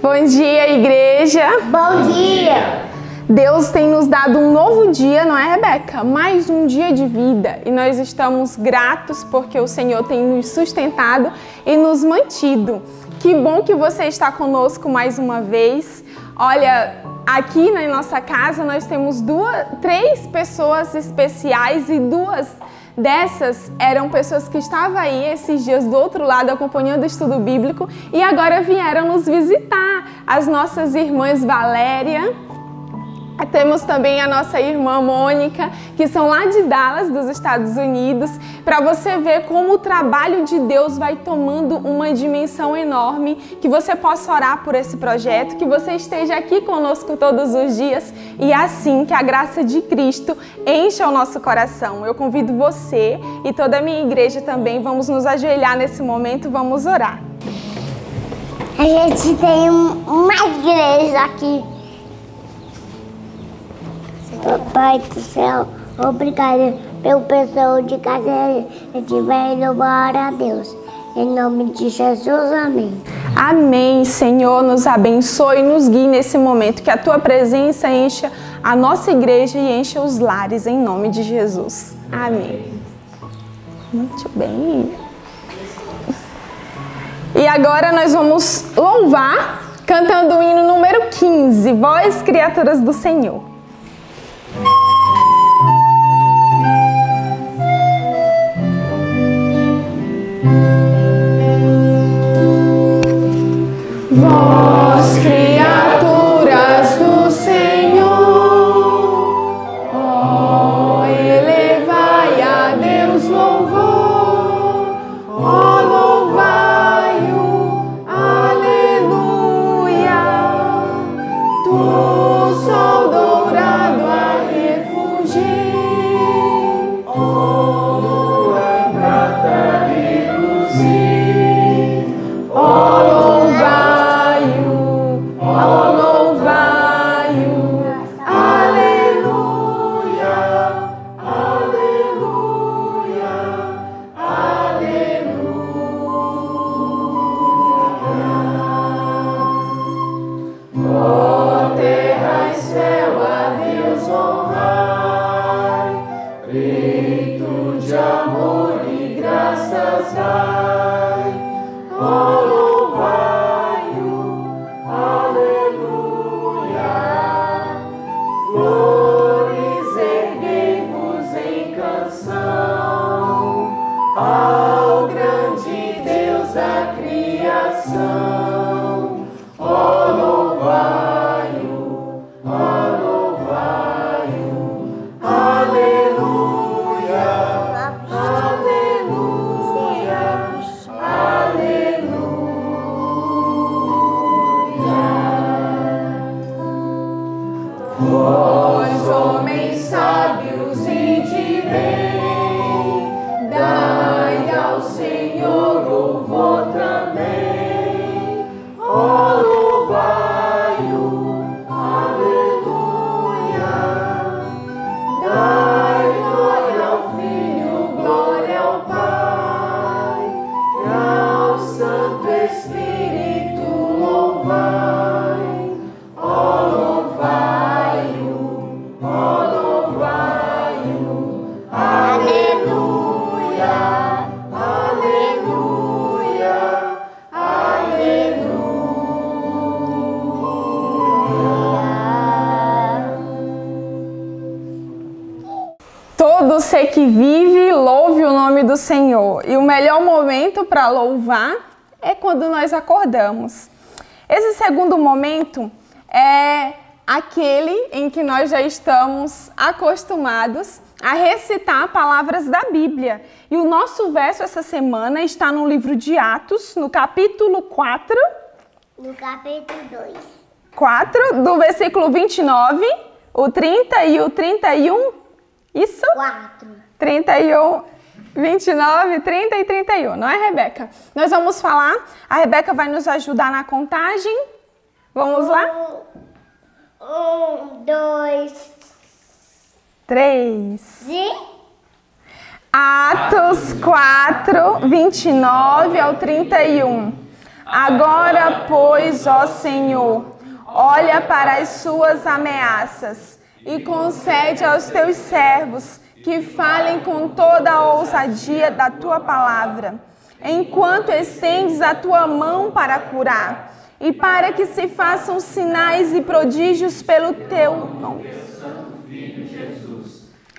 Bom dia, igreja. Bom dia. Deus tem nos dado um novo dia, não é, Rebeca? Mais um dia de vida. E nós estamos gratos porque o Senhor tem nos sustentado e nos mantido. Que bom que você está conosco mais uma vez. Olha, aqui na nossa casa nós temos três pessoas especiais e duas dessas eram pessoas que estavam aí esses dias do outro lado acompanhando o estudo bíblico e agora vieram nos visitar. As nossas irmãs Valéria, temos também a nossa irmã Mônica, que são lá de Dallas, dos Estados Unidos, para você ver como o trabalho de Deus vai tomando uma dimensão enorme, que você possa orar por esse projeto, que você esteja aqui conosco todos os dias e assim que a graça de Cristo encha o nosso coração. Eu convido você e toda a minha igreja também, vamos nos ajoelhar nesse momento, vamos orar. A gente tem uma igreja aqui. Pai do céu, obrigado pelo pessoal de casa, a gente vai louvar a Deus. Em nome de Jesus, amém. Amém, Senhor, nos abençoe e nos guie nesse momento, que a Tua presença encha a nossa igreja e encha os lares, em nome de Jesus. Amém. Muito bem. E agora nós vamos louvar cantando o hino número 15, Vós, criaturas do Senhor. Vós, criaturas do Senhor, ó, elevai a Deus louvor, ó, louvai-o, aleluia. Do sol dourado a refugir, ó, lua prata reluzir, ó, Você que vive, louve o nome do Senhor. E o melhor momento para louvar é quando nós acordamos. Esse segundo momento é aquele em que nós já estamos acostumados a recitar palavras da Bíblia. E o nosso verso essa semana está no livro de Atos, no capítulo 4. No capítulo 2. 4, do versículo 29, o 30 e o 31. Isso? 4. 31, 29, 30 e 31, não é, Rebeca? Nós vamos falar, a Rebeca vai nos ajudar na contagem. Vamos lá? 1, 2, 3. E? Atos 4, 29 ao 31. Agora, pois, ó Senhor, olha para as suas ameaças e concede aos teus servos que falem com toda a ousadia da tua palavra, enquanto estendes a tua mão para curar, e para que se façam sinais e prodígios pelo teu nome.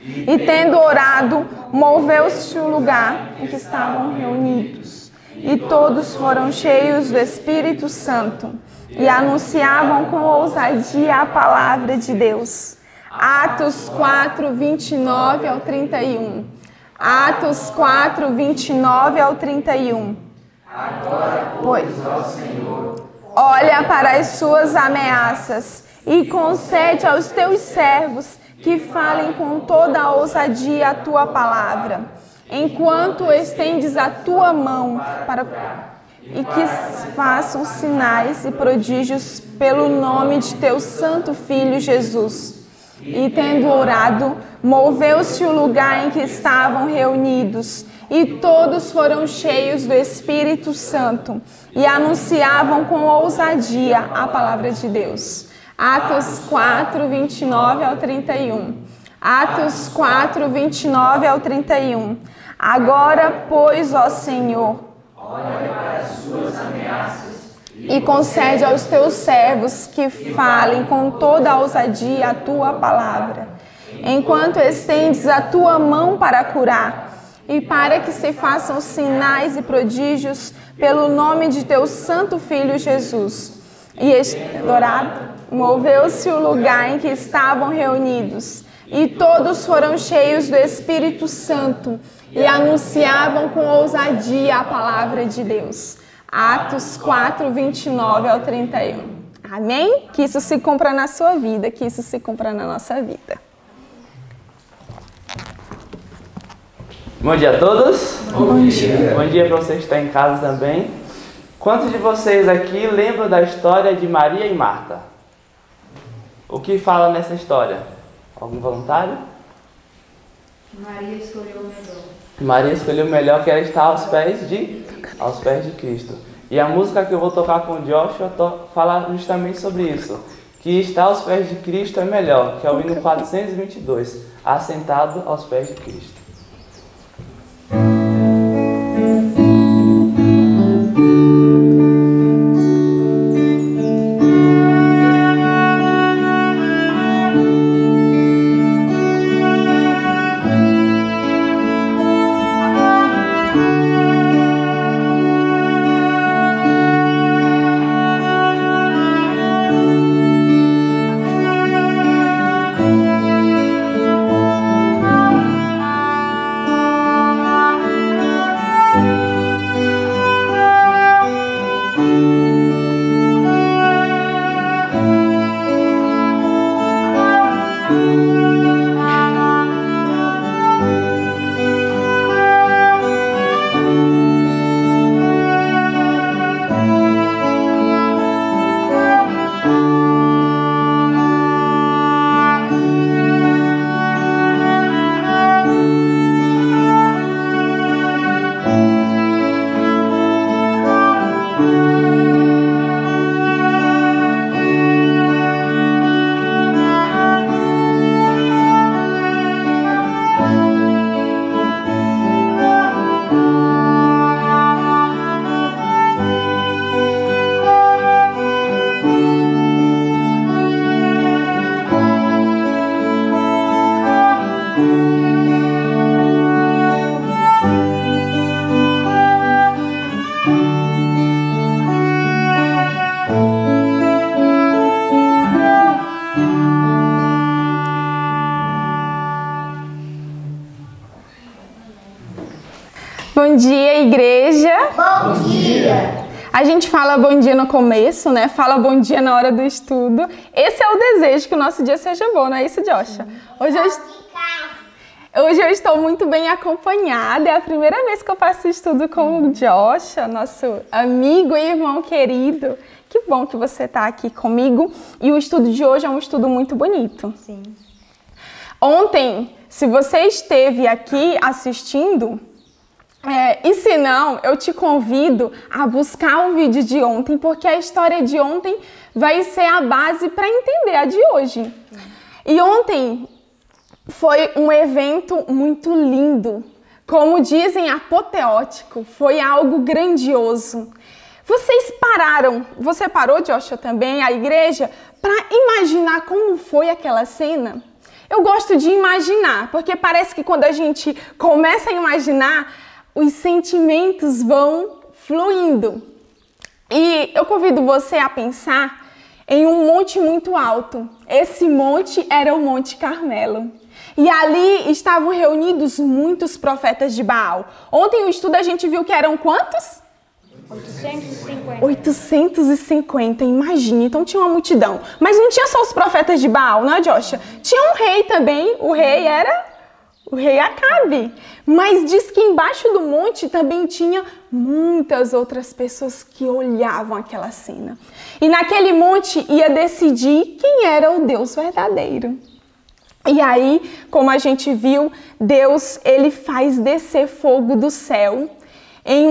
E tendo orado, moveu-se o lugar em que estavam reunidos, e todos foram cheios do Espírito Santo, e anunciavam com ousadia a palavra de Deus. Atos 4, 29 ao 31. Atos 4, 29 ao 31. Agora, pois, ó Senhor, olha para as suas ameaças e concede aos teus servos que falem com toda a ousadia a tua palavra, enquanto estendes a tua mão para e que façam sinais e prodígios pelo nome de teu santo Filho Jesus. E tendo orado, moveu-se o lugar em que estavam reunidos, e todos foram cheios do Espírito Santo, e anunciavam com ousadia a palavra de Deus. Atos 4, 29 ao 31. Atos 4, 29 ao 31. Agora, pois, ó Senhor, olha para as suas ameaças e concede aos teus servos que falem com toda a ousadia a tua palavra, enquanto estendes a tua mão para curar, e para que se façam sinais e prodígios pelo nome de teu santo Filho Jesus. E orado, moveu-se o lugar em que estavam reunidos, e todos foram cheios do Espírito Santo, e anunciavam com ousadia a palavra de Deus. Atos 4, 29 ao 31. Amém? Que isso se cumpra na sua vida, que isso se cumpra na nossa vida. Bom dia a todos. Bom dia. Bom dia para você que está em casa também. Quantos de vocês aqui lembram da história de Maria e Marta? O que fala nessa história? Algum voluntário? Maria escolheu o melhor. Maria escolheu o melhor, que era estar aos pés de Cristo. E a música que eu vou tocar com o Joshua fala justamente sobre isso. Que estar aos pés de Cristo é melhor, que é o hino 422, assentado aos pés de Cristo. Bom dia, igreja. Bom dia. A gente fala bom dia no começo, né? Fala bom dia na hora do estudo. Esse é o desejo, que o nosso dia seja bom, não é isso, Joshua? Hoje eu estou muito bem acompanhada. É a primeira vez que eu faço estudo com o Joshua, nosso amigo e irmão querido. Que bom que você está aqui comigo. E o estudo de hoje é um estudo muito bonito. Sim. Ontem, se você esteve aqui assistindo, E se não, eu te convido a buscar o vídeo de ontem, porque a história de ontem vai ser a base para entender a de hoje. E ontem foi um evento muito lindo, como dizem, apoteótico, foi algo grandioso. Você parou, Joshua, também, a igreja, para imaginar como foi aquela cena? Eu gosto de imaginar, porque parece que quando a gente começa a imaginar, os sentimentos vão fluindo. E eu convido você a pensar em um monte muito alto. Esse monte era o Monte Carmelo. E ali estavam reunidos muitos profetas de Baal. Ontem no estudo a gente viu que eram quantos? 850. 850, imagine. Então tinha uma multidão. Mas não tinha só os profetas de Baal, não é, Joshua? Tinha um rei também. O rei era o rei Acabe. Mas diz que embaixo do monte também tinha muitas outras pessoas que olhavam aquela cena. E naquele monte ia decidir quem era o Deus verdadeiro. E aí, como a gente viu, Deus, ele faz descer fogo do céu em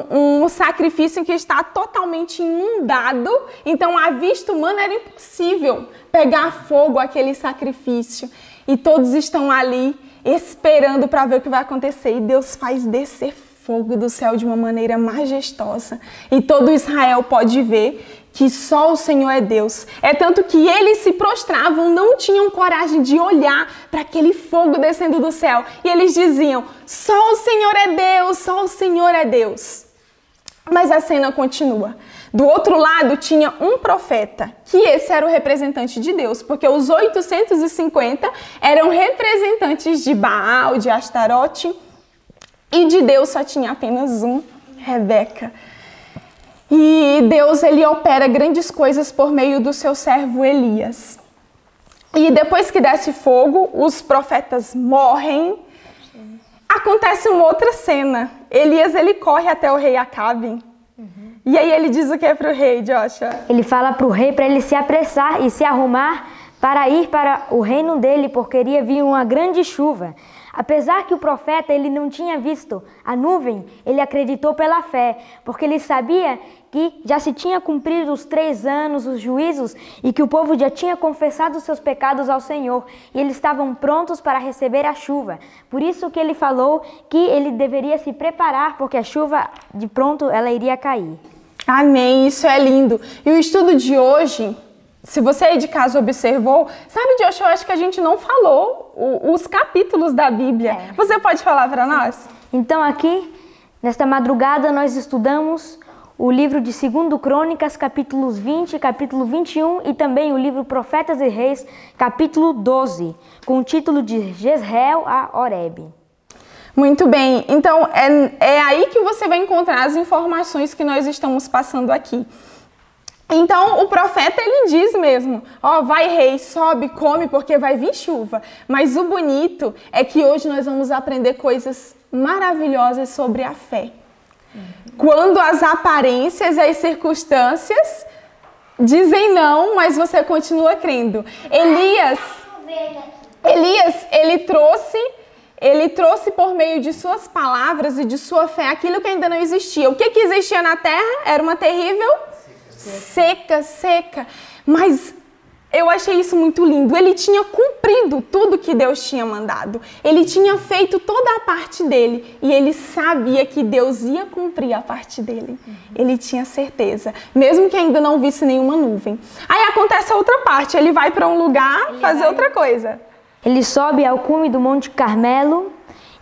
um sacrifício que está totalmente inundado. Então, à vista humana era impossível pegar fogo aquele sacrifício. E todos estão ali esperando para ver o que vai acontecer. E Deus faz descer fogo do céu de uma maneira majestosa. E todo Israel pode ver que só o Senhor é Deus. É tanto que eles se prostravam, não tinham coragem de olhar para aquele fogo descendo do céu. E eles diziam, só o Senhor é Deus, só o Senhor é Deus. Mas a cena continua. Do outro lado tinha um profeta, que esse era o representante de Deus, porque os 850 eram representantes de Baal, de Astarote, e de Deus só tinha apenas um, Rebeca. E Deus, ele opera grandes coisas por meio do seu servo Elias. E depois que desce fogo, os profetas morrem. Acontece uma outra cena. Elias, ele corre até o rei Acabe. E aí ele diz o que para o rei, Joshua? Ele fala para o rei para ele se apressar e se arrumar para ir para o reino dele, porque iria vir uma grande chuva. Apesar que o profeta ele não tinha visto a nuvem, ele acreditou pela fé, porque ele sabia que já se tinha cumprido os 3 anos, os juízos, e que o povo já tinha confessado os seus pecados ao Senhor, e eles estavam prontos para receber a chuva. Por isso que ele falou que ele deveria se preparar, porque a chuva, de pronto, ela iria cair. Amém, isso é lindo. E o estudo de hoje, se você aí de casa observou, sabe, Joshua, eu acho que a gente não falou os capítulos da Bíblia. Você pode falar para nós? Então aqui, nesta madrugada, nós estudamos o livro de 2 Crônicas, capítulos 20, capítulo 21 e também o livro Profetas e Reis, capítulo 12, com o título de Jezreel a Horebe. Muito bem, então é aí que você vai encontrar as informações que nós estamos passando aqui. Então o profeta ele diz mesmo, ó, vai rei, sobe, come porque vai vir chuva. Mas o bonito é que hoje nós vamos aprender coisas maravilhosas sobre a fé. Quando as aparências e as circunstâncias dizem não, mas você continua crendo. Elias, ele trouxe por meio de suas palavras e de sua fé aquilo que ainda não existia. O que existia na terra era uma terrível seca. Mas eu achei isso muito lindo. Ele tinha cumprido tudo que Deus tinha mandado. Ele tinha feito toda a parte dele. E ele sabia que Deus ia cumprir a parte dele. Ele tinha certeza. Mesmo que ainda não visse nenhuma nuvem. Aí acontece a outra parte. Ele vai para um lugar fazer outra coisa. Ele sobe ao cume do Monte Carmelo.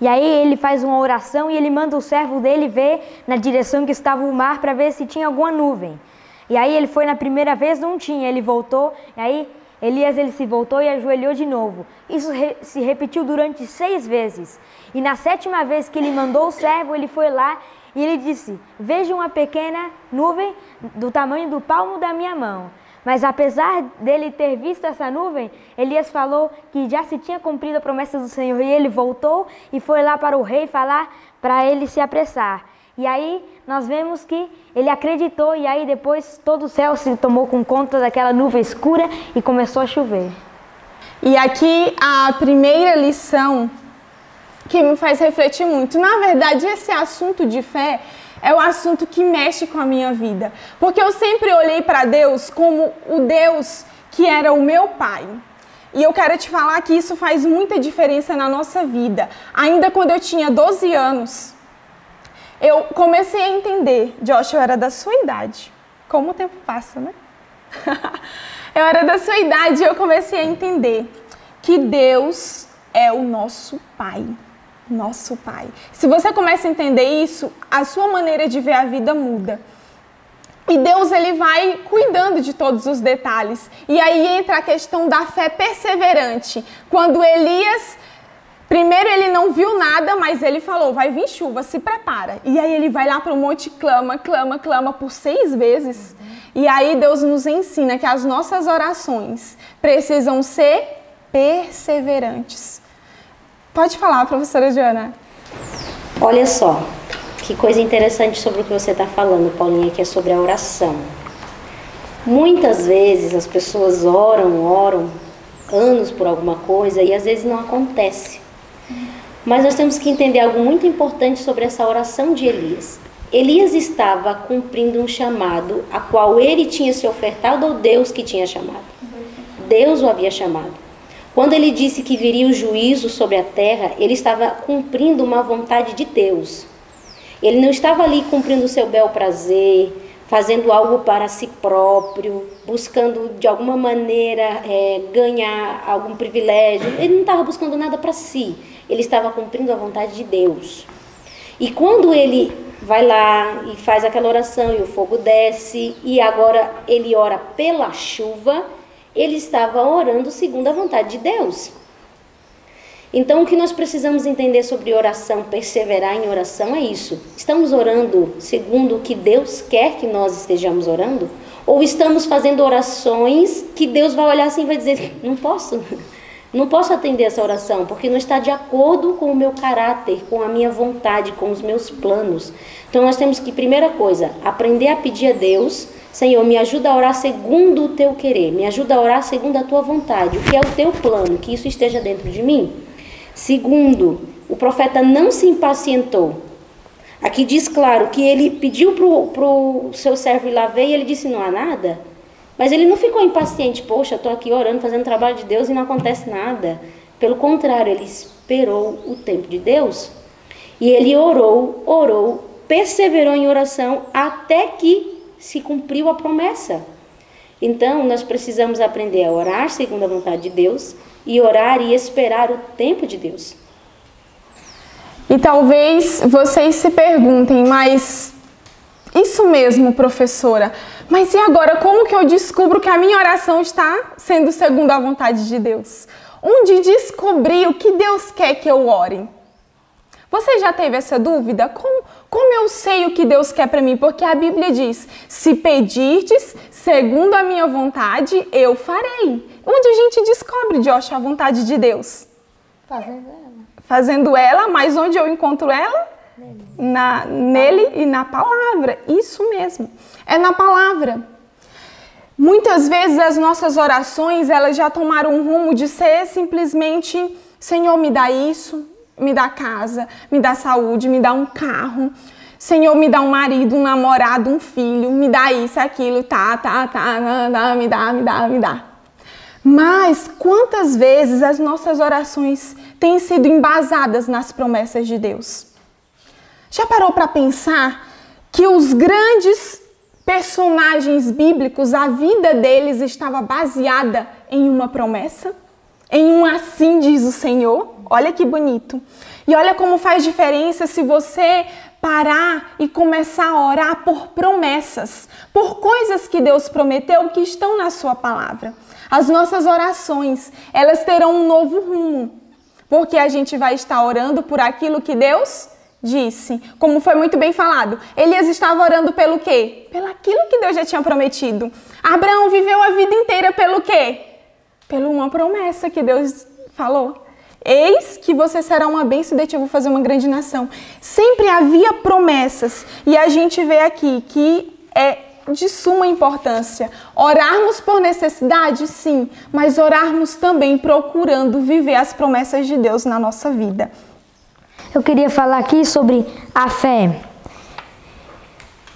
E aí ele faz uma oração e ele manda o servo dele ver na direção que estava o mar para ver se tinha alguma nuvem. E aí ele foi na primeira vez, não tinha, ele voltou, e aí Elias ele se voltou e ajoelhou de novo. Isso se repetiu durante 6 vezes. E na 7ª vez que ele mandou o servo, ele foi lá e ele disse, veja uma pequena nuvem do tamanho do palmo da minha mão. Mas apesar dele ter visto essa nuvem, Elias falou que já se tinha cumprido a promessa do Senhor. E ele voltou e foi lá para o rei falar para ele se apressar. E aí nós vemos que ele acreditou e aí depois todo o céu se tomou com conta daquela nuvem escura e começou a chover. E aqui a primeira lição que me faz refletir muito. Na verdade, esse assunto de fé é o assunto que mexe com a minha vida. Porque eu sempre olhei para Deus como o Deus que era o meu pai. E eu quero te falar que isso faz muita diferença na nossa vida. Ainda quando eu tinha 12 anos, eu comecei a entender. Joshua, eu era da sua idade. Como o tempo passa, né? Eu era da sua idade e eu comecei a entender que Deus é o nosso pai. Nosso pai. Se você começa a entender isso, a sua maneira de ver a vida muda. E Deus, ele vai cuidando de todos os detalhes. E aí entra a questão da fé perseverante. Quando Elias, primeiro ele não viu nada, mas ele falou, vai vir chuva, se prepara. E aí ele vai lá para o monte, clama por 6 vezes. E aí Deus nos ensina que as nossas orações precisam ser perseverantes. Pode falar, professora Joana. Olha só, que coisa interessante sobre o que você está falando, Paulinha, que é sobre a oração. Muitas vezes as pessoas oram anos por alguma coisa e às vezes não acontece. Mas nós temos que entender algo muito importante sobre essa oração de Elias. Elias estava cumprindo um chamado a qual ele tinha se ofertado ao Deus que tinha chamado. Deus o havia chamado. Quando ele disse que viria o juízo sobre a terra, ele estava cumprindo uma vontade de Deus. Ele não estava ali cumprindo o seu bel prazer, fazendo algo para si próprio, buscando de alguma maneira ganhar algum privilégio. Ele não estava buscando nada para si, ele estava cumprindo a vontade de Deus. E quando ele vai lá e faz aquela oração e o fogo desce, e agora ele ora pela chuva, ele estava orando segundo a vontade de Deus. Então, o que nós precisamos entender sobre oração, perseverar em oração, é isso. Estamos orando segundo o que Deus quer que nós estejamos orando? Ou estamos fazendo orações que Deus vai olhar assim e vai dizer, não posso atender essa oração, porque não está de acordo com o meu caráter, com a minha vontade, com os meus planos. Então, nós temos que, primeira coisa, aprender a pedir a Deus, Senhor, me ajuda a orar segundo o teu querer, me ajuda a orar segundo a tua vontade, o que é o teu plano, que isso esteja dentro de mim. Segundo, o profeta não se impacientou. Aqui diz claro que ele pediu para o seu servo ir lá ver e ele disse não há nada. Mas ele não ficou impaciente, poxa, estou aqui orando, fazendo o trabalho de Deus e não acontece nada. Pelo contrário, ele esperou o tempo de Deus. E ele orou, perseverou em oração até que se cumpriu a promessa. Então, nós precisamos aprender a orar segundo a vontade de Deus e orar e esperar o tempo de Deus. E talvez vocês se perguntem, mas isso mesmo, professora, mas e agora como que eu descubro que a minha oração está sendo segundo a vontade de Deus? Onde descobrir o que Deus quer que eu ore? Você já teve essa dúvida? Como eu sei o que Deus quer para mim? Porque a Bíblia diz, se pedirdes segundo a minha vontade, eu farei. Onde a gente descobre, Joshua, a vontade de Deus? Fazendo ela, mas onde eu encontro ela? Nele e na palavra. Isso mesmo, é na palavra. Muitas vezes as nossas orações, elas já tomaram um rumo de ser simplesmente, Senhor, me dá isso, me dá casa, me dá saúde, me dá um carro. Senhor, me dá um marido, um namorado, um filho, me dá isso, aquilo, me dá. Mas quantas vezes as nossas orações têm sido embasadas nas promessas de Deus? Já parou para pensar que os grandes personagens bíblicos, a vida deles estava baseada em uma promessa? Em um assim diz o Senhor? Olha que bonito. E olha como faz diferença se você parar e começar a orar por promessas, por coisas que Deus prometeu que estão na sua palavra. As nossas orações, elas terão um novo rumo, porque a gente vai estar orando por aquilo que Deus disse. Como foi muito bem falado, Elias estava orando pelo quê? Pelo aquilo que Deus já tinha prometido. Abraão viveu a vida inteira pelo quê? Pela uma promessa que Deus falou. Eis que você será uma bênção e de ti eu vou fazer uma grande nação. Sempre havia promessas. E a gente vê aqui que é de suma importância orarmos por necessidade, sim, mas orarmos também procurando viver as promessas de Deus na nossa vida. Eu queria falar aqui sobre a fé.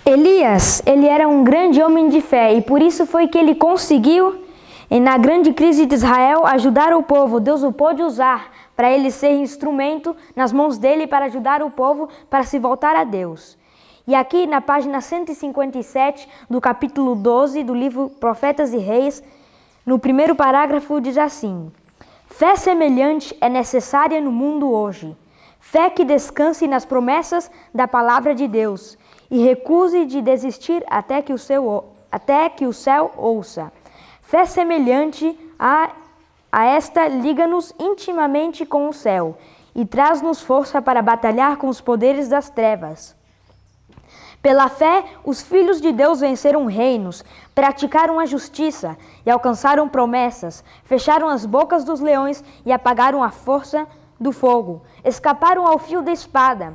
Elias, ele era um grande homem de fé e por isso foi que ele conseguiu, na grande crise de Israel, ajudar o povo. Deus o pôde usar para ele ser instrumento nas mãos dele para ajudar o povo para se voltar a Deus. E aqui na página 157 do capítulo 12 do livro Profetas e Reis, no primeiro parágrafo diz assim: fé semelhante é necessária no mundo hoje. Fé que descanse nas promessas da palavra de Deus e recuse de desistir até que o céu ouça. Fé semelhante a esta liga-nos intimamente com o céu e traz-nos força para batalhar com os poderes das trevas. Pela fé, os filhos de Deus venceram reinos, praticaram a justiça e alcançaram promessas, fecharam as bocas dos leões e apagaram a força do fogo, escaparam ao fio da espada,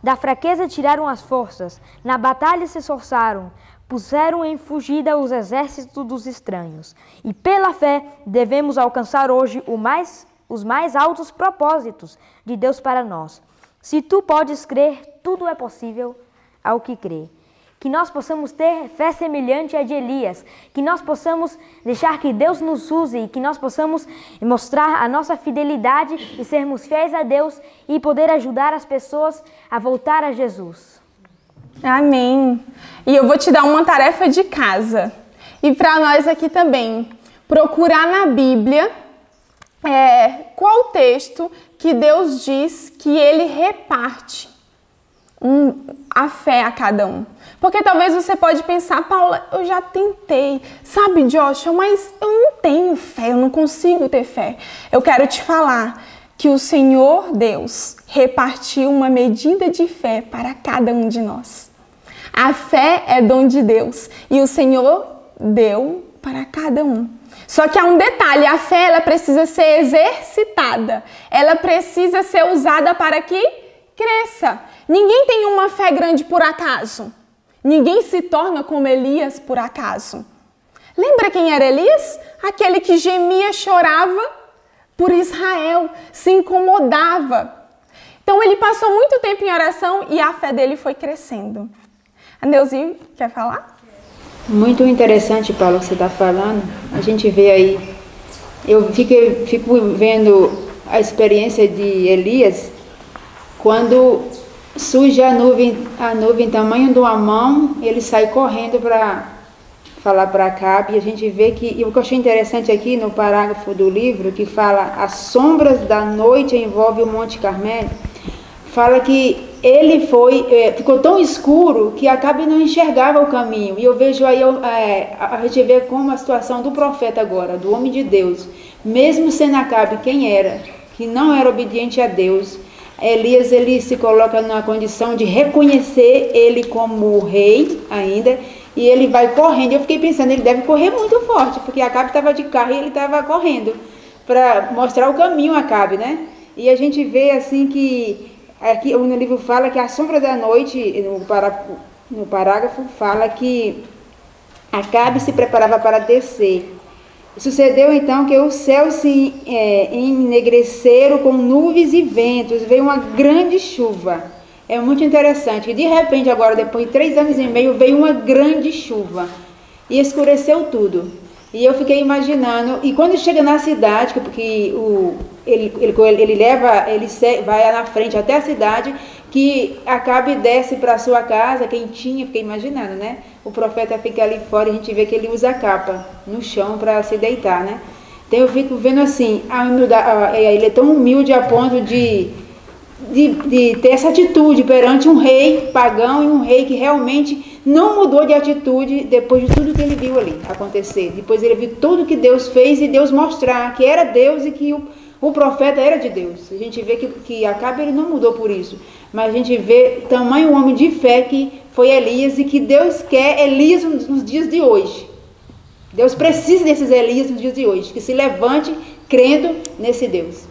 da fraqueza tiraram as forças, na batalha se esforçaram, puseram em fugida os exércitos dos estranhos. E pela fé devemos alcançar hoje os mais altos propósitos de Deus para nós. Se tu podes crer, tudo é possível ao que crê. Que nós possamos ter fé semelhante à de Elias, que nós possamos deixar que Deus nos use e que nós possamos mostrar a nossa fidelidade e sermos fiéis a Deus e poder ajudar as pessoas a voltar a Jesus. Amém. E eu vou te dar uma tarefa de casa. E para nós aqui também, procurar na Bíblia qual texto que Deus diz que Ele reparte a fé a cada um. Porque talvez você pode pensar: Paula, eu já tentei, sabe, Joshua, mas eu não tenho fé, eu não consigo ter fé. Eu quero te falar que o Senhor Deus repartiu uma medida de fé para cada um de nós. A fé é dom de Deus e o Senhor deu para cada um. Só que há um detalhe: a fé ela precisa ser exercitada, ela precisa ser usada para que cresça. Ninguém tem uma fé grande por acaso. Ninguém se torna como Elias por acaso. Lembra quem era Elias? Aquele que gemia, chorava por Israel, se incomodava. Então ele passou muito tempo em oração e a fé dele foi crescendo. A Neuzi, quer falar? Muito interessante, Paulo, o que você está falando. A gente vê aí, eu fico vendo a experiência de Elias, quando surge a nuvem tamanho de uma mão, ele sai correndo para falar para Acabe. E a gente vê que, e o que eu achei interessante aqui no parágrafo do livro, que fala: as sombras da noite envolvem o Monte Carmelo, fala que ele ficou tão escuro que Acabe não enxergava o caminho. E eu vejo aí, a gente vê como a situação do profeta agora, do homem de Deus, mesmo sendo Acabe quem era, que não era obediente a Deus, Elias, ele se coloca na condição de reconhecer ele como rei ainda, e ele vai correndo. Eu fiquei pensando, ele deve correr muito forte, porque Acabe estava de carro e ele estava correndo para mostrar o caminho a Acabe, né? E a gente vê assim que aqui no livro fala que a sombra da noite, no parágrafo fala que Acabe se preparava para descer. Sucedeu então que os céus se ennegreceram com nuvens e ventos, veio uma grande chuva. É muito interessante. De repente agora, depois de 3 anos e meio, veio uma grande chuva e escureceu tudo. E eu fiquei imaginando, e quando chega na cidade, porque ele vai na frente até a cidade, que Acabe desce para sua casa quentinha, fiquei imaginando, né? O profeta fica ali fora e a gente vê que ele usa a capa no chão para se deitar, né? Então eu fico vendo assim, ele é tão humilde a ponto de ter essa atitude perante um rei pagão e um rei que realmente não mudou de atitude depois de tudo que ele viu ali acontecer. Depois ele viu tudo que Deus fez e Deus mostrar que era Deus e que o profeta era de Deus. A gente vê que Acabe ele não mudou por isso, mas a gente vê tamanho homem de fé que foi Elias e que Deus quer Elias nos dias de hoje. Deus precisa desses Elias nos dias de hoje, que se levante crendo nesse Deus.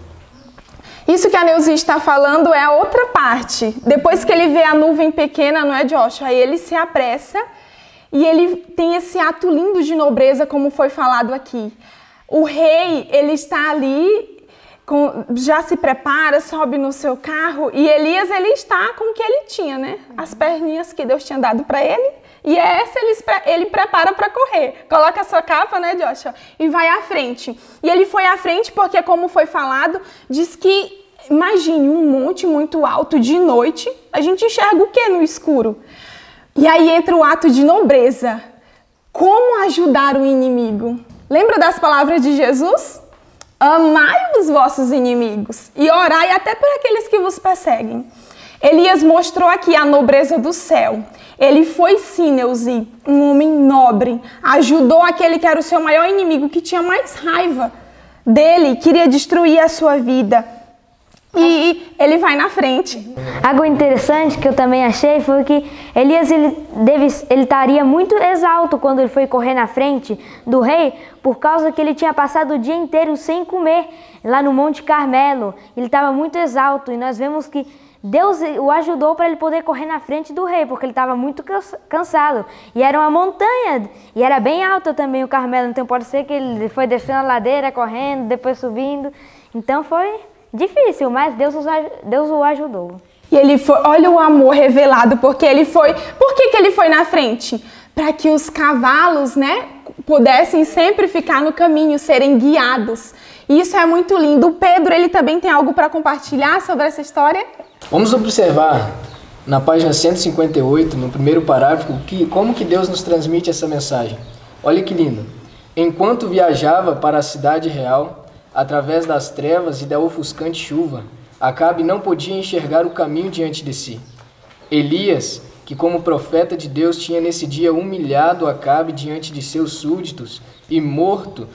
Isso que a Neuzi está falando é a outra parte. Depois que ele vê a nuvem pequena, não é, Joshua? Aí ele se apressa e ele tem esse ato lindo de nobreza, como foi falado aqui. O rei, ele está ali já se prepara, sobe no seu carro, e Elias, ele está com o que ele tinha, né? As perninhas que Deus tinha dado para ele, e essa ele prepara para correr. Coloca a sua capa, né, Joshua? E vai à frente. E ele foi à frente porque, como foi falado, diz que, imagine, um monte muito alto de noite, a gente enxerga o que no escuro? E aí entra o ato de nobreza. Como ajudar o inimigo? Lembra das palavras de Jesus? Amai os vossos inimigos e orai até por aqueles que vos perseguem. Elias mostrou aqui a nobreza do céu. Ele foi sim, Neuzi, um homem nobre. Ajudou aquele que era o seu maior inimigo, que tinha mais raiva dele, queria destruir a sua vida. E ele vai na frente. Algo interessante que eu também achei foi que Elias ele estaria muito exausto quando ele foi correr na frente do rei, por causa que ele tinha passado o dia inteiro sem comer lá no Monte Carmelo. Ele estava muito exausto e nós vemos que Deus o ajudou para ele poder correr na frente do rei, porque ele estava muito cansado. E era uma montanha, e era bem alta também o Carmelo, então pode ser que ele foi descendo a ladeira, correndo, depois subindo. Então foi difícil, mas Deus o ajudou. E ele foi, olha o amor revelado, porque ele foi. Por que ele foi na frente? Para que os cavalos, né, pudessem sempre ficar no caminho, serem guiados. E isso é muito lindo. O Pedro, ele também tem algo para compartilhar sobre essa história? Vamos observar na página 158, no primeiro parágrafo, como que Deus nos transmite essa mensagem. Olha que lindo. Enquanto viajava para a cidade real, através das trevas e da ofuscante chuva, Acabe não podia enxergar o caminho diante de si. Elias, que como profeta de Deus tinha nesse dia humilhado Acabe diante de seus súditos e morto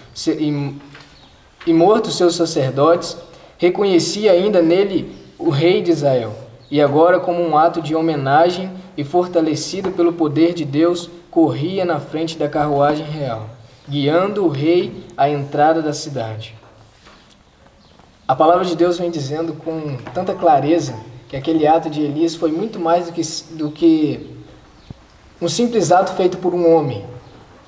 seus sacerdotes, reconhecia ainda nele o rei de Israel. E agora, como um ato de homenagem e fortalecido pelo poder de Deus, corria na frente da carruagem real, guiando o rei à entrada da cidade. A palavra de Deus vem dizendo com tanta clareza que aquele ato de Elias foi muito mais do que um simples ato feito por um homem.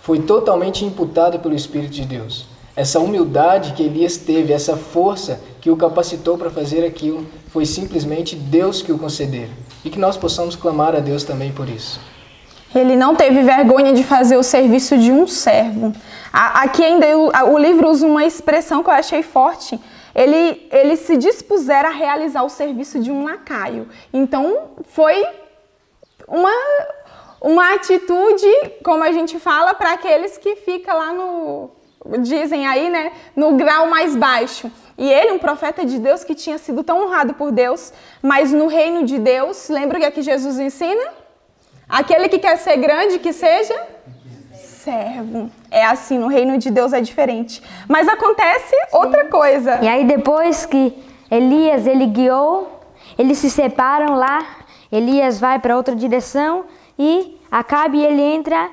Foi totalmente imputado pelo Espírito de Deus. Essa humildade que Elias teve, essa força que o capacitou para fazer aquilo, foi simplesmente Deus que o concedeu. E que nós possamos clamar a Deus também por isso. Ele não teve vergonha de fazer o serviço de um servo. Aqui ainda o livro usa uma expressão que eu achei forte. Ele se dispuseram a realizar o serviço de um lacaio. Então, foi uma atitude, como a gente fala, para aqueles que ficam lá dizem aí, né, no grau mais baixo. E ele, um profeta de Deus que tinha sido tão honrado por Deus, mas no reino de Deus, lembra que aqui Jesus ensina? Aquele que quer ser grande, que seja servo. É assim, no reino de Deus é diferente. Mas acontece outra coisa. E aí depois que Elias, ele guiou, eles se separam lá, Elias vai para outra direção e Acabe, ele entra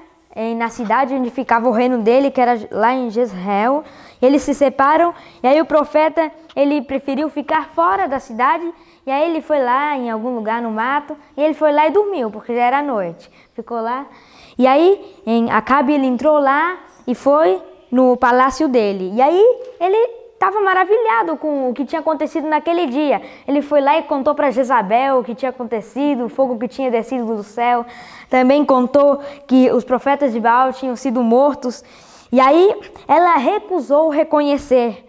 na cidade onde ficava o reino dele, que era lá em Jezreel. Eles se separam e aí o profeta, ele preferiu ficar fora da cidade. E aí ele foi lá em algum lugar no mato, e ele foi lá e dormiu, porque já era noite. Ficou lá. E aí Acabe, ele entrou lá e foi no palácio dele. E aí ele estava maravilhado com o que tinha acontecido naquele dia. Ele foi lá e contou para Jezabel o que tinha acontecido, o fogo que tinha descido do céu. Também contou que os profetas de Baal tinham sido mortos. E aí ela recusou reconhecer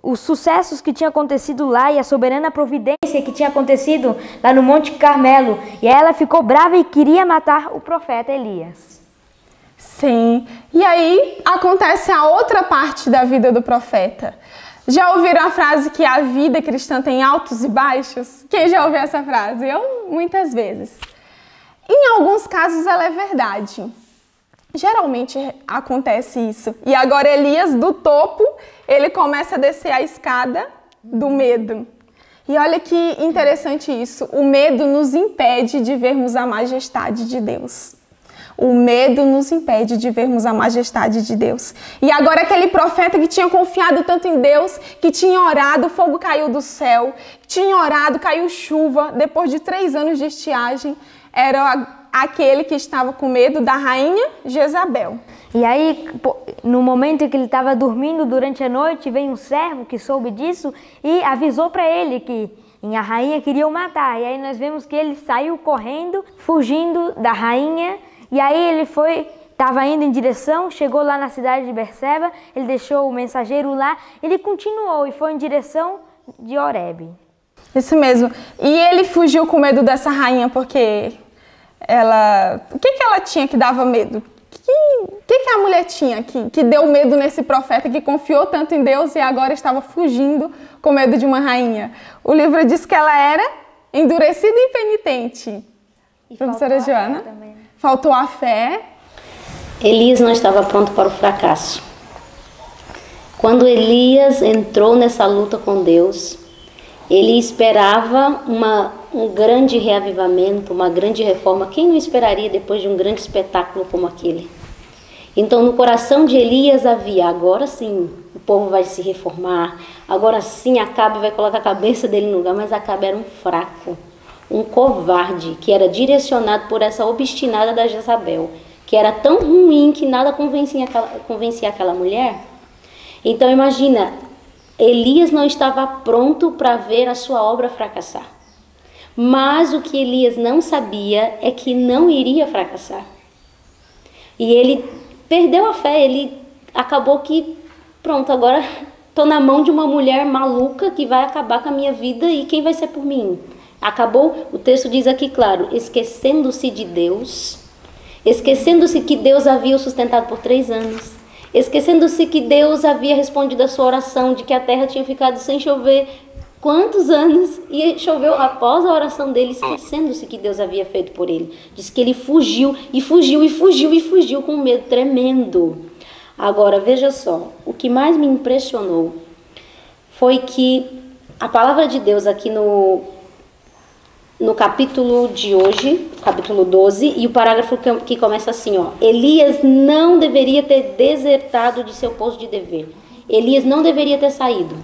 os sucessos que tinham acontecido lá e a soberana providência que tinha acontecido lá no Monte Carmelo. E ela ficou brava e queria matar o profeta Elias. Sim. E aí acontece a outra parte da vida do profeta. Já ouviram a frase que a vida cristã tem altos e baixos? Quem já ouviu essa frase? Eu, muitas vezes. Em alguns casos ela é verdade. Geralmente acontece isso. E agora Elias, do topo, ele começa a descer a escada do medo. E olha que interessante isso. O medo nos impede de vermos a majestade de Deus. O medo nos impede de vermos a majestade de Deus. E agora aquele profeta que tinha confiado tanto em Deus, que tinha orado, o fogo caiu do céu, tinha orado, caiu chuva, depois de 3 anos de estiagem, era aquele que estava com medo da rainha Jezabel. E aí, no momento em que ele estava dormindo durante a noite, veio um servo que soube disso e avisou para ele que a rainha queria o matar. E aí nós vemos que ele saiu correndo, fugindo da rainha, e aí ele estava indo em direção, chegou lá na cidade de Berseba, ele deixou o mensageiro lá, ele continuou e foi em direção de Horebe. Isso mesmo. E ele fugiu com medo dessa rainha porque o que ela tinha que dava medo? O que a mulher tinha que deu medo nesse profeta que confiou tanto em Deus e agora estava fugindo com medo de uma rainha? O livro diz que ela era endurecida e impenitente. Professora Joana, faltou a fé. Elias não estava pronto para o fracasso. Quando Elias entrou nessa luta com Deus, ele esperava um grande reavivamento, uma grande reforma. Quem não esperaria depois de um grande espetáculo como aquele? Então, no coração de Elias havia, agora sim, o povo vai se reformar, agora sim Acabe vai colocar a cabeça dele no lugar, mas Acabe era um fraco, um covarde, que era direcionado por essa obstinada da Jezabel, que era tão ruim que nada convencia aquela mulher. Então, imagina, Elias não estava pronto para ver a sua obra fracassar. Mas o que Elias não sabia é que não iria fracassar. E ele perdeu a fé, ele acabou que, pronto, agora estou na mão de uma mulher maluca que vai acabar com a minha vida e quem vai ser por mim? Acabou, o texto diz aqui claro, esquecendo-se de Deus, esquecendo-se que Deus havia o sustentado por 3 anos, esquecendo-se que Deus havia respondido a sua oração, de que a terra tinha ficado sem chover quantos anos, e choveu após a oração dele, esquecendo-se que Deus havia feito por ele. Diz que ele fugiu, e fugiu, e fugiu, e fugiu com um medo tremendo. Agora, veja só, o que mais me impressionou foi que a palavra de Deus aqui no capítulo de hoje, capítulo 12, e o parágrafo que começa assim, ó. Elias não deveria ter desertado de seu posto de dever. Elias não deveria ter saído.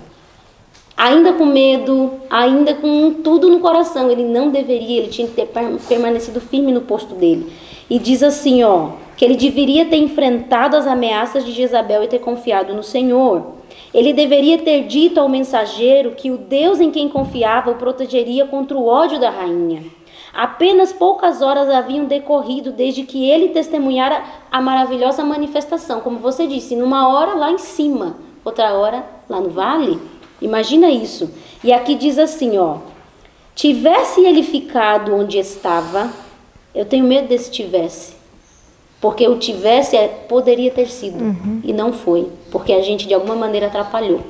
Ainda com medo, ainda com tudo no coração, ele não deveria, ele tinha que ter permanecido firme no posto dele. E diz assim, ó, que ele deveria ter enfrentado as ameaças de Jezabel e ter confiado no Senhor. Ele deveria ter dito ao mensageiro que o Deus em quem confiava o protegeria contra o ódio da rainha. Apenas poucas horas haviam decorrido desde que ele testemunhara a maravilhosa manifestação. Como você disse, numa hora lá em cima, outra hora lá no vale. Imagina isso. E aqui diz assim, ó. Tivesse ele ficado onde estava, eu tenho medo desse tivesse. Porque o tivesse poderia ter sido. E não foi. Porque a gente de alguma maneira atrapalhou.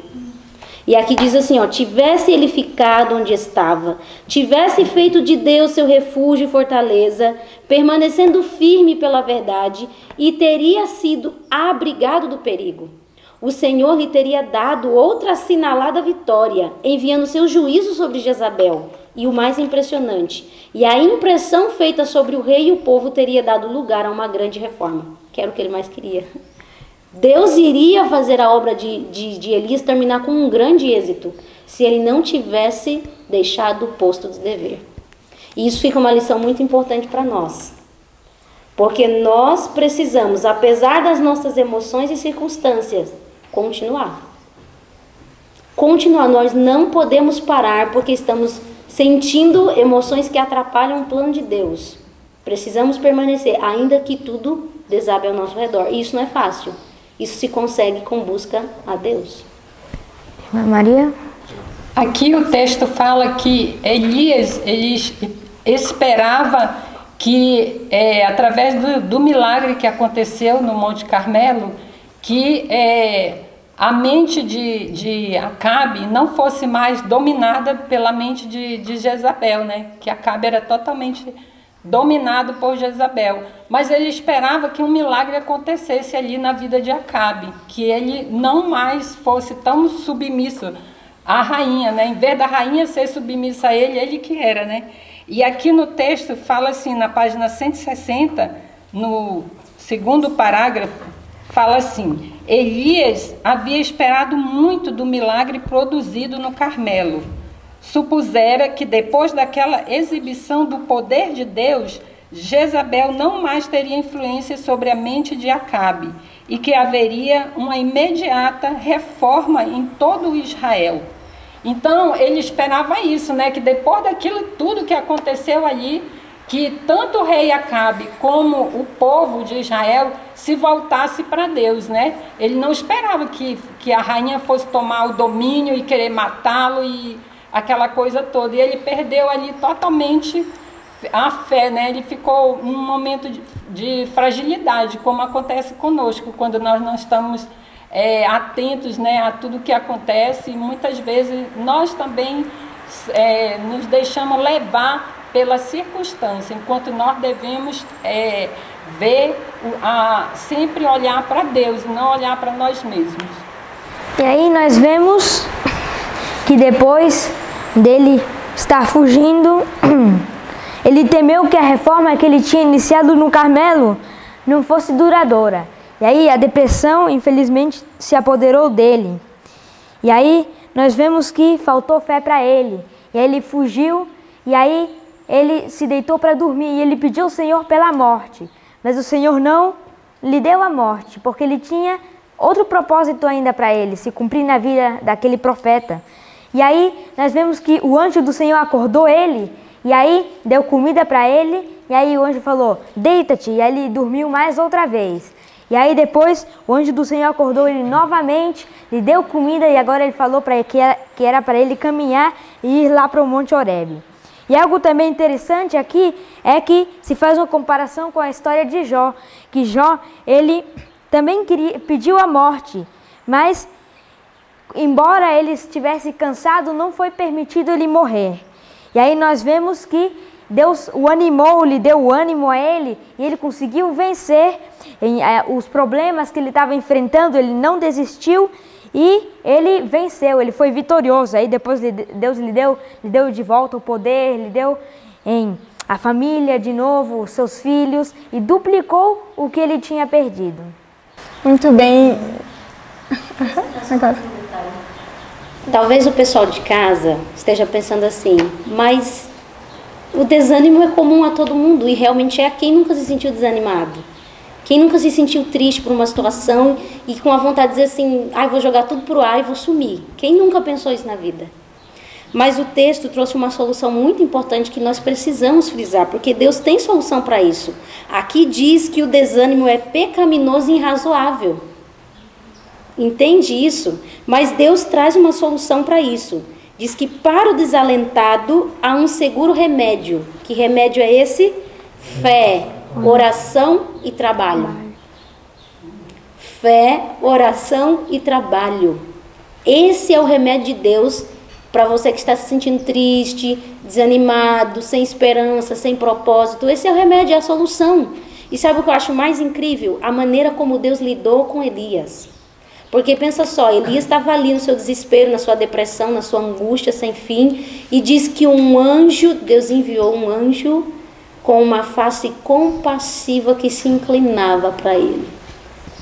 E aqui diz assim, ó. Tivesse ele ficado onde estava, tivesse feito de Deus seu refúgio e fortaleza, permanecendo firme pela verdade, e teria sido abrigado do perigo. O Senhor lhe teria dado outra assinalada vitória, enviando seu juízo sobre Jezabel. E o mais impressionante, e a impressão feita sobre o rei e o povo teria dado lugar a uma grande reforma, que era o que ele mais queria. Deus iria fazer a obra de Elias terminar com um grande êxito, se ele não tivesse deixado o posto de dever. E isso fica uma lição muito importante para nós. Porque nós precisamos, apesar das nossas emoções e circunstâncias, continuar. Nós não podemos parar porque estamos sentindo emoções que atrapalham o plano de Deus. Precisamos permanecer, ainda que tudo desabe ao nosso redor. E isso não é fácil. Isso se consegue com busca a Deus. Maria? Aqui o texto fala que Elias, ele esperava que, através do milagre que aconteceu no Monte Carmelo, que a mente de Acabe não fosse mais dominada pela mente de Jezabel, né? Que Acabe era totalmente dominado por Jezabel. Mas ele esperava que um milagre acontecesse ali na vida de Acabe, que ele não mais fosse tão submisso à rainha, né? Em vez da rainha ser submissa a ele que era, né? E aqui no texto fala assim, na página 160, no segundo parágrafo, fala assim: Elias havia esperado muito do milagre produzido no Carmelo. Supusera que depois daquela exibição do poder de Deus, Jezabel não mais teria influência sobre a mente de Acabe e que haveria uma imediata reforma em todo Israel. Então, ele esperava isso, né? Que depois daquilo tudo que aconteceu ali, que tanto o rei Acabe como o povo de Israel se voltasse para Deus, né? Ele não esperava que a rainha fosse tomar o domínio e querer matá-lo e aquela coisa toda. E ele perdeu ali totalmente a fé, né? Ele ficou num momento de fragilidade, como acontece conosco, quando nós não estamos atentos, né, a tudo que acontece. E muitas vezes nós também nos deixamos levar pela circunstância, enquanto nós devemos sempre olhar para Deus e não olhar para nós mesmos. E aí nós vemos que depois dele estar fugindo, ele temeu que a reforma que ele tinha iniciado no Carmelo não fosse duradoura. E aí a depressão, infelizmente, se apoderou dele. E aí nós vemos que faltou fé para ele. E aí ele fugiu, e aí ele se deitou para dormir, e ele pediu ao Senhor pela morte. Mas o Senhor não lhe deu a morte, porque ele tinha outro propósito ainda para ele, se cumprir na vida daquele profeta. E aí nós vemos que o anjo do Senhor acordou ele, e aí deu comida para ele, e aí o anjo falou, deita-te, e aí ele dormiu mais outra vez. E aí depois o anjo do Senhor acordou ele novamente, lhe deu comida, e agora ele falou para ele que era para ele caminhar e ir lá para o Monte Horebe. E algo também interessante aqui é que se faz uma comparação com a história de Jó, que Jó, ele também pediu a morte, mas embora ele estivesse cansado, não foi permitido ele morrer. E aí nós vemos que Deus o animou, lhe deu o ânimo a ele, e ele conseguiu vencer os problemas que ele estava enfrentando, ele não desistiu, e ele venceu, ele foi vitorioso. Aí depois Deus lhe deu de volta o poder, lhe deu a família de novo, os seus filhos, e duplicou o que ele tinha perdido. Muito bem. Talvez o pessoal de casa esteja pensando assim, mas o desânimo é comum a todo mundo, e realmente é. Quem nunca se sentiu desanimado? Quem nunca se sentiu triste por uma situação e com a vontade de dizer assim, vou jogar tudo pro ar e vou sumir? Quem nunca pensou isso na vida? Mas o texto trouxe uma solução muito importante que nós precisamos frisar, porque Deus tem solução para isso. Aqui diz que o desânimo é pecaminoso e irrazoável. Entende isso? Mas Deus traz uma solução para isso. Diz que para o desalentado há um seguro remédio. Que remédio é esse? Fé, oração e trabalho. Fé, oração e trabalho. Esse é o remédio de Deus para você que está se sentindo triste, desanimado, sem esperança, sem propósito. Esse é o remédio, é a solução. E sabe o que eu acho mais incrível? A maneira como Deus lidou com Elias. Porque pensa só, Elias estava ali no seu desespero, na sua depressão, na sua angústia sem fim, e diz que um anjo, Deus enviou um anjo com uma face compassiva que se inclinava para ele.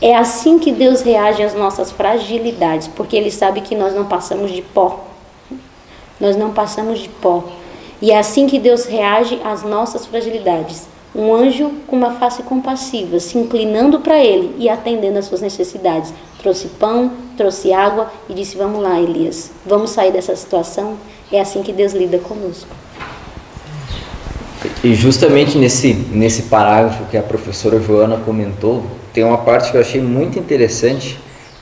É assim que Deus reage às nossas fragilidades, porque Ele sabe que nós não passamos de pó. Nós não passamos de pó. E é assim que Deus reage às nossas fragilidades. Um anjo com uma face compassiva, se inclinando para ele e atendendo às suas necessidades. Trouxe pão, trouxe água e disse, vamos lá, Elias, vamos sair dessa situação. É assim que Deus lida conosco. E justamente nesse parágrafo que a professora Joana comentou, tem uma parte que eu achei muito interessante,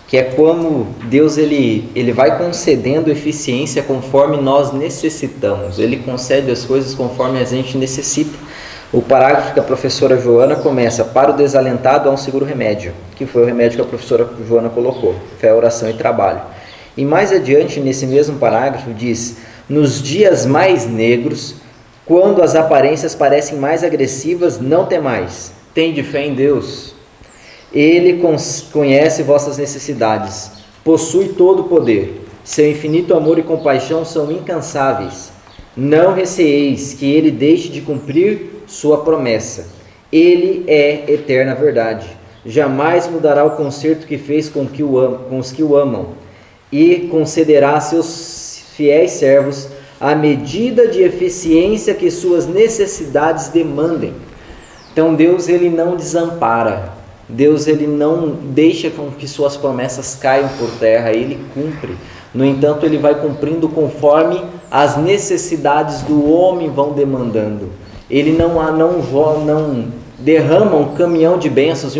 que é como Deus ele vai concedendo eficiência conforme nós necessitamos. Ele concede as coisas conforme a gente necessita. O parágrafo que a professora Joana começa, para o desalentado há um seguro remédio, que foi o remédio que a professora Joana colocou, fé, oração e trabalho. E mais adiante, nesse mesmo parágrafo, diz, nos dias mais negros, quando as aparências parecem mais agressivas, não temais, tende fé em Deus. Ele conhece vossas necessidades, possui todo o poder, seu infinito amor e compaixão são incansáveis. Não receeis que ele deixe de cumprir sua promessa. Ele é eterna verdade. Jamais mudará o concerto que fez com os que o amam, e concederá a seus fiéis servos a medida de eficiência que suas necessidades demandem. Então Deus, ele não desampara. Deus, ele não deixa com que suas promessas caiam por terra, ele cumpre. No entanto, ele vai cumprindo conforme as necessidades do homem vão demandando. Ele não derrama um caminhão de bênçãos,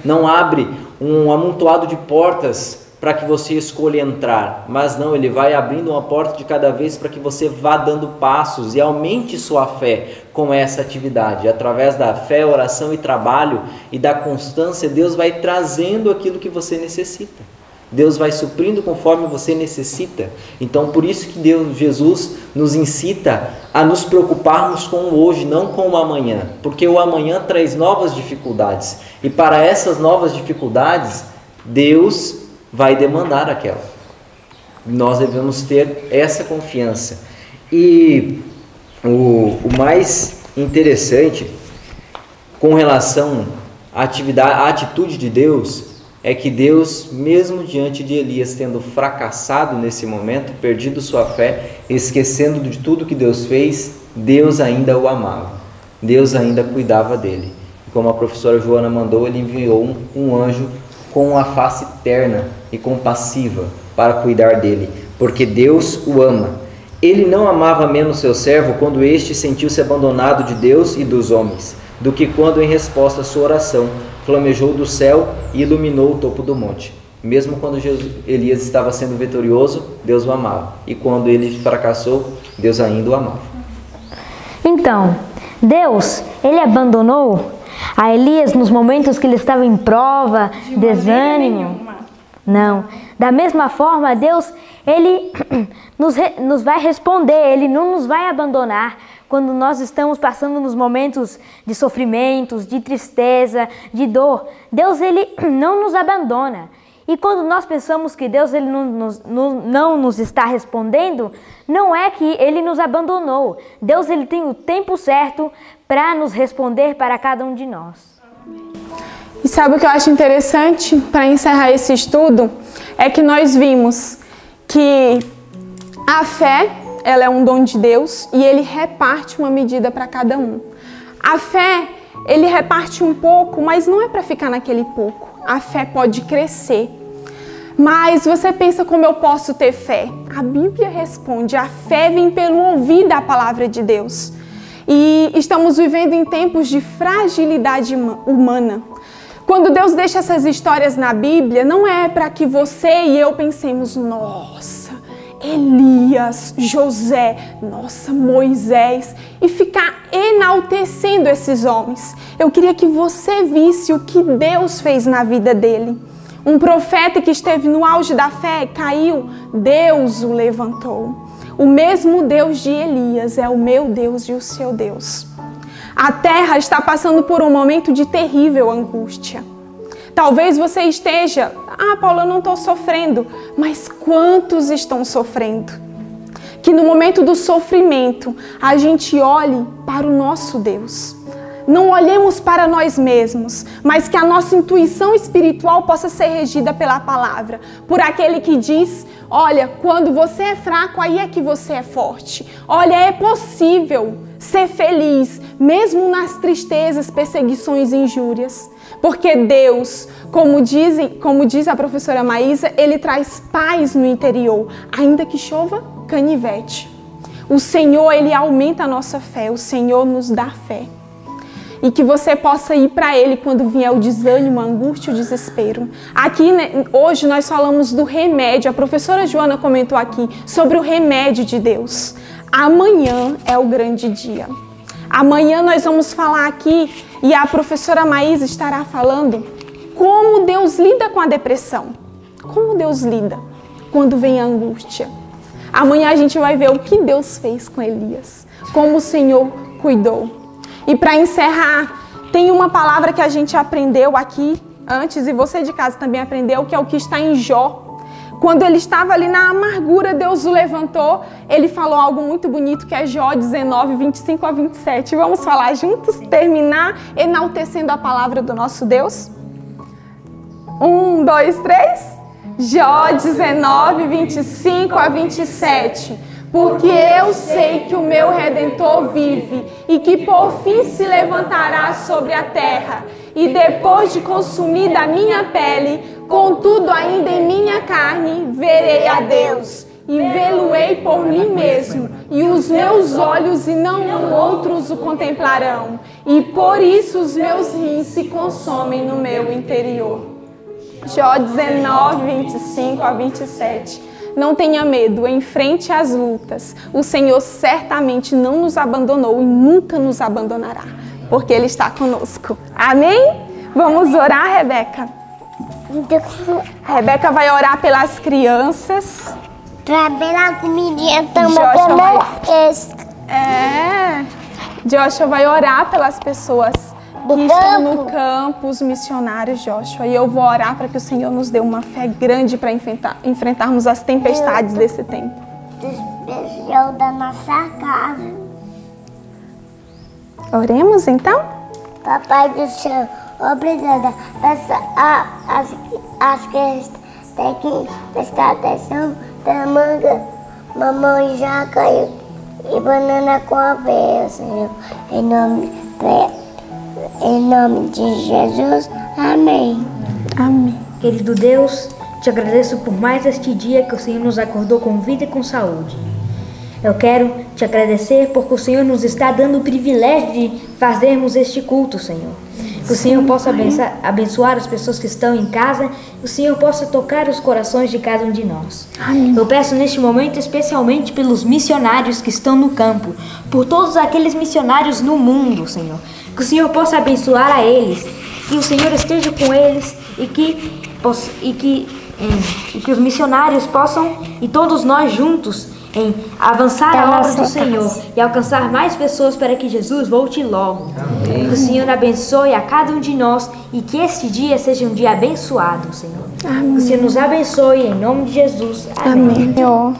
não abre um amontoado de portas para que você escolha entrar, mas não, ele vai abrindo uma porta de cada vez para que você vá dando passos e aumente sua fé com essa atividade. Através da fé, oração e trabalho e da constância, Deus vai trazendo aquilo que você necessita. Deus vai suprindo conforme você necessita. Então, por isso que Jesus nos incita a nos preocuparmos com o hoje, não com o amanhã, porque o amanhã traz novas dificuldades, e para essas novas dificuldades, Deus vai demandar aquela. Nós devemos ter essa confiança. E o mais interessante com relação à atitude de Deus é que Deus, mesmo diante de Elias tendo fracassado nesse momento, perdido sua fé, esquecendo de tudo que Deus fez, Deus ainda o amava. Deus ainda cuidava dele. Como a professora Joana mandou, ele enviou um anjo com a face terna e compassiva para cuidar dele, porque Deus o ama. Ele não amava menos seu servo quando este sentiu-se abandonado de Deus e dos homens, do que quando, em resposta à sua oração, flamejou do céu e iluminou o topo do monte. Mesmo quando Elias estava sendo vitorioso, Deus o amava, e quando ele fracassou, Deus ainda o amava. Então, Deus, ele abandonou a Elias nos momentos que ele estava em prova, desânimo? Não. Da mesma forma, Deus, ele nos vai responder, ele não nos vai abandonar quando nós estamos passando nos momentos de sofrimentos, de tristeza, de dor. Deus, ele não nos abandona. E quando nós pensamos que Deus ele não nos está respondendo, não é que ele nos abandonou. Deus ele tem o tempo certo para nos responder para cada um de nós. E sabe o que eu acho interessante para encerrar esse estudo? É que nós vimos que a fé, ela é um dom de Deus e ele reparte uma medida para cada um. A fé, ele reparte um pouco, mas não é para ficar naquele pouco. A fé pode crescer. Mas você pensa como eu posso ter fé? A Bíblia responde, a fé vem pelo ouvir da palavra de Deus. E estamos vivendo em tempos de fragilidade humana. Quando Deus deixa essas histórias na Bíblia, não é para que você e eu pensemos, nossa, Elias, José, nossa, Moisés, e ficar enaltecendo esses homens. Eu queria que você visse o que Deus fez na vida dele. Um profeta que esteve no auge da fé, caiu, Deus o levantou. O mesmo Deus de Elias é o meu Deus e o seu Deus. A terra está passando por um momento de terrível angústia. Talvez você esteja, Paula, eu não estou sofrendo, mas quantos estão sofrendo? Que no momento do sofrimento, a gente olhe para o nosso Deus. Não olhemos para nós mesmos, mas que a nossa intuição espiritual possa ser regida pela palavra, por aquele que diz, olha, quando você é fraco, aí é que você é forte. Olha, é possível ser feliz, mesmo nas tristezas, perseguições e injúrias. Porque Deus, como diz a professora Maísa, ele traz paz no interior, ainda que chova canivete. O Senhor, ele aumenta a nossa fé, o Senhor nos dá fé. E que você possa ir para Ele quando vier o desânimo, a angústia, o desespero. Aqui, hoje, nós falamos do remédio. A professora Joana comentou aqui sobre o remédio de Deus. Amanhã é o grande dia. Amanhã nós vamos falar aqui, e a professora Maísa estará falando como Deus lida com a depressão. Como Deus lida quando vem a angústia. Amanhã a gente vai ver o que Deus fez com Elias. Como o Senhor cuidou. E para encerrar, tem uma palavra que a gente aprendeu aqui antes, e você de casa também aprendeu, que é o que está em Jó. Quando ele estava ali na amargura, Deus o levantou, ele falou algo muito bonito, que é Jó 19, 25 a 27. Vamos falar juntos? Terminar enaltecendo a palavra do nosso Deus? 1, 2, 3. Jó 19, 25 a 27. porque eu sei que o meu Redentor vive e que por fim se levantará sobre a terra. E depois de consumida a minha pele, contudo ainda em minha carne, verei a Deus. E vê-lo-ei por mim mesmo, e os meus olhos e não outros o contemplarão. E por isso os meus rins se consomem no meu interior. Jó 19, 25 a 27. Não tenha medo, enfrente as lutas. O Senhor certamente não nos abandonou e nunca nos abandonará, porque Ele está conosco. Amém? Vamos orar, Rebeca? Rebeca vai orar pelas crianças. Pela comidinha também. Joshua vai orar pelas pessoas que estão no campo, os missionários, Joshua. E eu vou orar para que o Senhor nos dê uma fé grande para enfrentarmos as tempestades desse tempo. Especial da nossa casa. Oremos então? Papai do céu, obrigada. As crianças têm que prestar atenção da manga, mamão já caiu e banana com aveia, Senhor. Em nome de Jesus, amém. Amém. Querido Deus, te agradeço por mais este dia que o Senhor nos acordou com vida e com saúde. Eu quero te agradecer porque o Senhor nos está dando o privilégio de fazermos este culto, Senhor. Que o Senhor possa abençoar as pessoas que estão em casa, que o Senhor possa tocar os corações de cada um de nós. Amém. Eu peço neste momento especialmente pelos missionários que estão no campo, por todos aqueles missionários no mundo, Senhor. Que o Senhor possa abençoar a eles, que o Senhor esteja com eles e que os missionários possam, e todos nós juntos, avançar a obra do Senhor e alcançar mais pessoas para que Jesus volte logo. Amém. Que o Senhor abençoe a cada um de nós e que este dia seja um dia abençoado, Senhor. Amém. Que o Senhor nos abençoe em nome de Jesus. Amém. Senhor,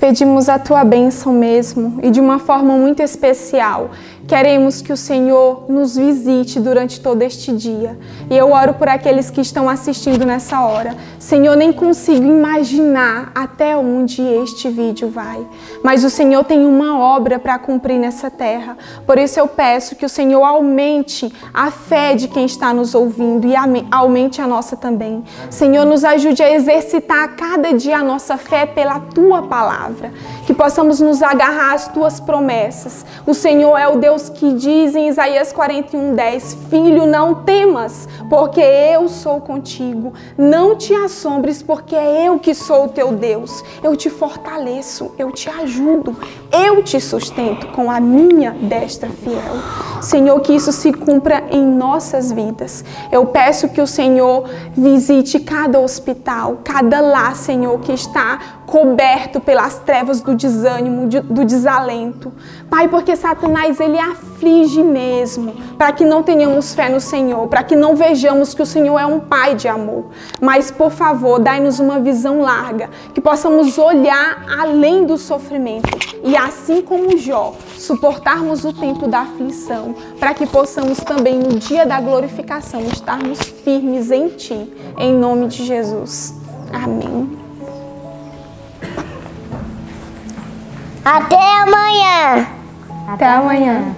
pedimos a tua bênção mesmo e de uma forma muito especial. Queremos que o Senhor nos visite durante todo este dia. E eu oro por aqueles que estão assistindo nessa hora. Senhor, nem consigo imaginar até onde este vídeo vai. Mas o Senhor tem uma obra para cumprir nessa terra. Por isso eu peço que o Senhor aumente a fé de quem está nos ouvindo e aumente a nossa também. Senhor, nos ajude a exercitar a cada dia a nossa fé pela tua palavra. Que possamos nos agarrar às tuas promessas. O Senhor é o Deus que diz em Isaías 41:10, filho, não temas, porque eu sou contigo. Não te assombres, porque é eu que sou o teu Deus. Eu te fortaleço, eu te ajudo, eu te sustento com a minha destra fiel. Senhor, que isso se cumpra em nossas vidas. Eu peço que o Senhor visite cada hospital, cada lar, Senhor, que está coberto pelas trevas do desânimo, do desalento. Pai, porque Satanás, ele aflige mesmo, para que não tenhamos fé no Senhor, para que não vejamos que o Senhor é um Pai de amor. Mas, por favor, dai-nos uma visão larga, que possamos olhar além do sofrimento e, assim como Jó, suportarmos o tempo da aflição, para que possamos também, no dia da glorificação, estarmos firmes em Ti, em nome de Jesus. Amém. Até amanhã. Até amanhã.